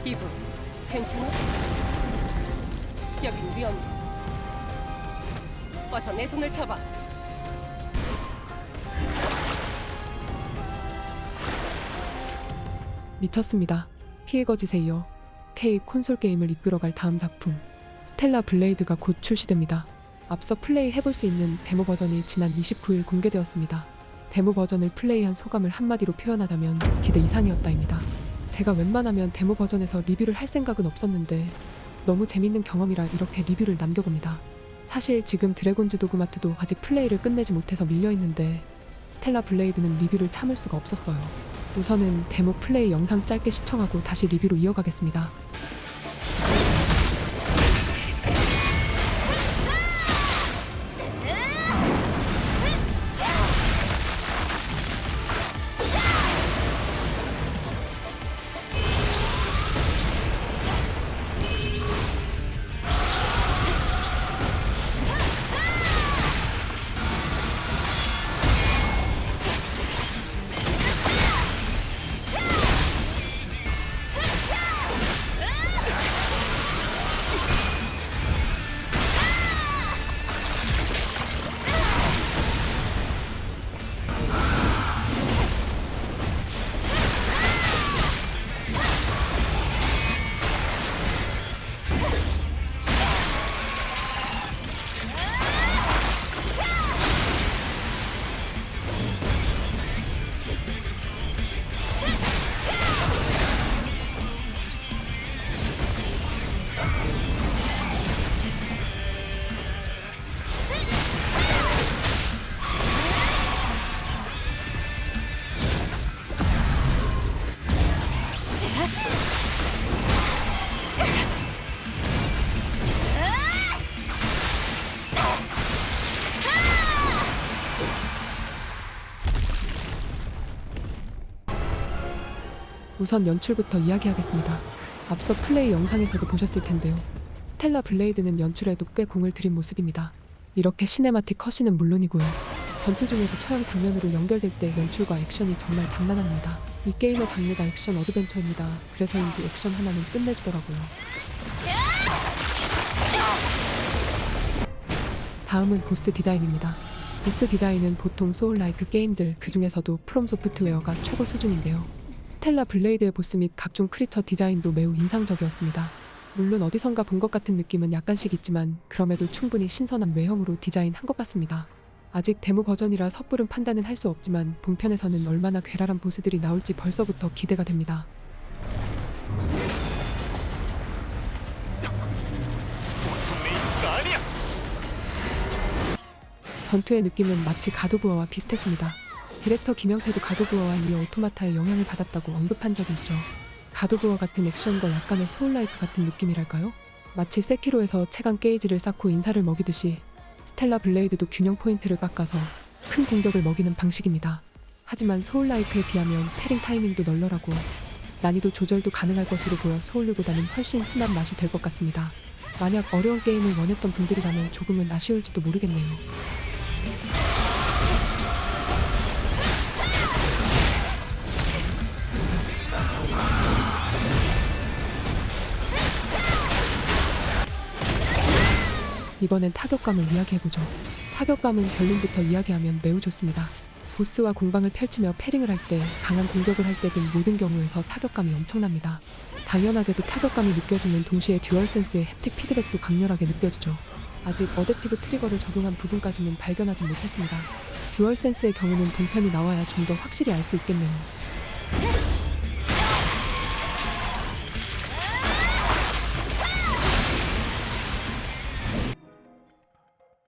이브, 괜찮아? 여긴 위험해. 어서 내 손을 잡아. 미쳤습니다. 피해 거짓에 이어 K 콘솔 게임을 이끌어갈 다음 작품 스텔라 블레이드가 곧 출시됩니다. 앞서 플레이 해볼 수 있는 데모 버전이 지난 29일 공개되었습니다. 데모 버전을 플레이한 소감을 한마디로 표현하자면 기대 이상이었다입니다. 제가 웬만하면 데모 버전에서 리뷰를 할 생각은 없었는데 너무 재밌는 경험이라 이렇게 리뷰를 남겨봅니다. 사실 지금 드래곤즈 도그마트도 아직 플레이를 끝내지 못해서 밀려있는데 스텔라 블레이드는 리뷰를 참을 수가 없었어요. 우선은 데모 플레이 영상 짧게 시청하고 다시 리뷰로 이어가겠습니다. 우선 연출부터 이야기하겠습니다. 앞서 플레이 영상에서도 보셨을 텐데요. 스텔라 블레이드는 연출에도 꽤 공을 들인 모습입니다. 이렇게 시네마틱 컷신은 물론이고요. 전투 중에도 처형 장면으로 연결될 때 연출과 액션이 정말 장난 아닙니다. 이 게임의 장르가 액션 어드벤처입니다. 그래서인지 액션 하나는 끝내주더라고요. 다음은 보스 디자인입니다. 보스 디자인은 보통 소울라이크 게임들 그 중에서도 프롬 소프트웨어가 최고 수준인데요. 스텔라 블레이드의 보스 및 각종 크리처 디자인도 매우 인상적이었습니다. 물론 어디선가 본 것 같은 느낌은 약간씩 있지만 그럼에도 충분히 신선한 외형으로 디자인한 것 같습니다. 아직 데모 버전이라 섣부른 판단은 할 수 없지만 본편에서는 얼마나 괴랄한 보스들이 나올지 벌써부터 기대가 됩니다. 전투의 느낌은 마치 갓 오브 워와 비슷했습니다. 디렉터 김영태도 갓 오브 워와 이어 오토마타의 영향을 받았다고 언급한 적이 있죠. 갓 오브 워 같은 액션과 약간의 소울라이크 같은 느낌이랄까요? 마치 세키로에서 체감 게이지를 쌓고 인사를 먹이듯이 스텔라 블레이드도 균형 포인트를 깎아서 큰 공격을 먹이는 방식입니다. 하지만 소울라이크에 비하면 패링 타이밍도 널널하고 난이도 조절도 가능할 것으로 보여 소울류보다는 훨씬 순한 맛이 될 것 같습니다. 만약 어려운 게임을 원했던 분들이라면 조금은 아쉬울지도 모르겠네요. 이번엔 타격감을 이야기해보죠. 타격감은 결론부터 이야기하면 매우 좋습니다. 보스와 공방을 펼치며 패링을 할 때, 강한 공격을 할 때 등 모든 경우에서 타격감이 엄청납니다. 당연하게도 타격감이 느껴지는 동시에 듀얼센스의 햅틱 피드백도 강렬하게 느껴지죠. 아직 어댑티브 트리거를 적용한 부분까지는 발견하지 못했습니다. 듀얼센스의 경우는 본편이 나와야 좀 더 확실히 알 수 있겠네요.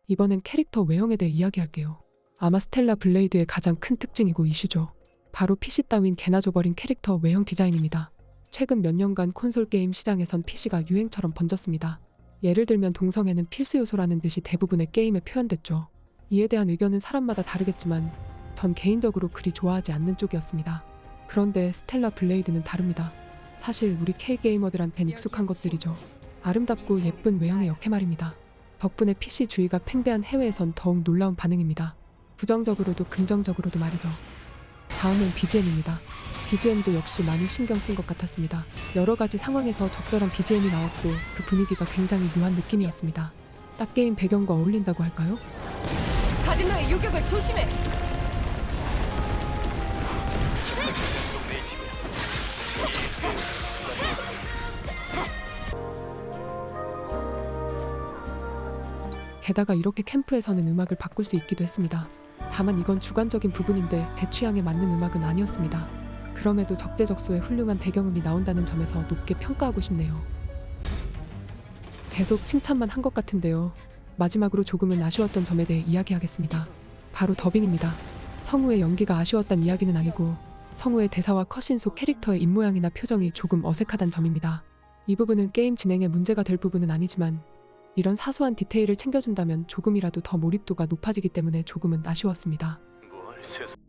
이번엔 캐릭터 외형에 대해 이야기할게요. 아마 스텔라 블레이드의 가장 큰 특징이고 이슈죠. 바로 PC 따윈 개나 줘버린 캐릭터 외형 디자인입니다. 최근 몇 년간 콘솔 게임 시장에선 PC가 유행처럼 번졌습니다. 예를 들면 동성애는 필수 요소라는 듯이 대부분의 게임에 표현됐죠. 이에 대한 의견은 사람마다 다르겠지만 전 개인적으로 그리 좋아하지 않는 쪽이었습니다. 그런데 스텔라 블레이드는 다릅니다. 사실 우리 K게이머들한텐 익숙한 것들이죠. 아름답고 예쁜 외형의 역해 말입니다. 덕분에 PC 주의가 팽배한 해외에선 더욱 놀라운 반응입니다. 부정적으로도 긍정적으로도 말이죠. 다음은 BGM입니다. BGM도 역시 많이 신경 쓴 것 같았습니다. 여러 가지 상황에서 적절한 BGM이 나왔고 그 분위기가 굉장히 묘한 느낌이었습니다. 딱 게임 배경과 어울린다고 할까요? 가든너의 유격을 조심해. 게다가 이렇게 캠프에서는 음악을 바꿀 수 있기도 했습니다. 다만 이건 주관적인 부분인데 제 취향에 맞는 음악은 아니었습니다. 그럼에도 적재적소에 훌륭한 배경음이 나온다는 점에서 높게 평가하고 싶네요. 계속 칭찬만 한 것 같은데요. 마지막으로 조금은 아쉬웠던 점에 대해 이야기하겠습니다. 바로 더빙입니다. 성우의 연기가 아쉬웠단 이야기는 아니고 성우의 대사와 컷신 속 캐릭터의 입모양이나 표정이 조금 어색하단 점입니다. 이 부분은 게임 진행에 문제가 될 부분은 아니지만 이런 사소한 디테일을 챙겨준다면 조금이라도 더 몰입도가 높아지기 때문에 조금은 아쉬웠습니다.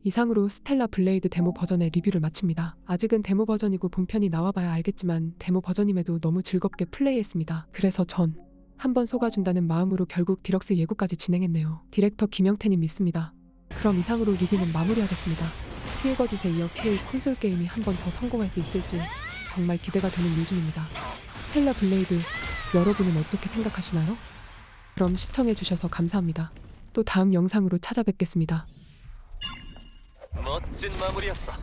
이상으로 스텔라 블레이드 데모 버전의 리뷰를 마칩니다. 아직은 데모 버전이고 본편이 나와봐야 알겠지만 데모 버전임에도 너무 즐겁게 플레이했습니다. 그래서 전 한번 속아준다는 마음으로 결국 디럭스 예고까지 진행했네요. 디렉터 김영태님 믿습니다. 그럼 이상으로 리뷰는 마무리하겠습니다. 힐거짓에 이어 K 콘솔 게임이 한 번 더 성공할 수 있을지 정말 기대가 되는 요즘입니다. 스텔라 블레이드 여러분은 어떻게 생각하시나요? 그럼 시청해주셔서 감사합니다. 또 다음 영상으로 찾아뵙겠습니다. 멋진 마무리였어.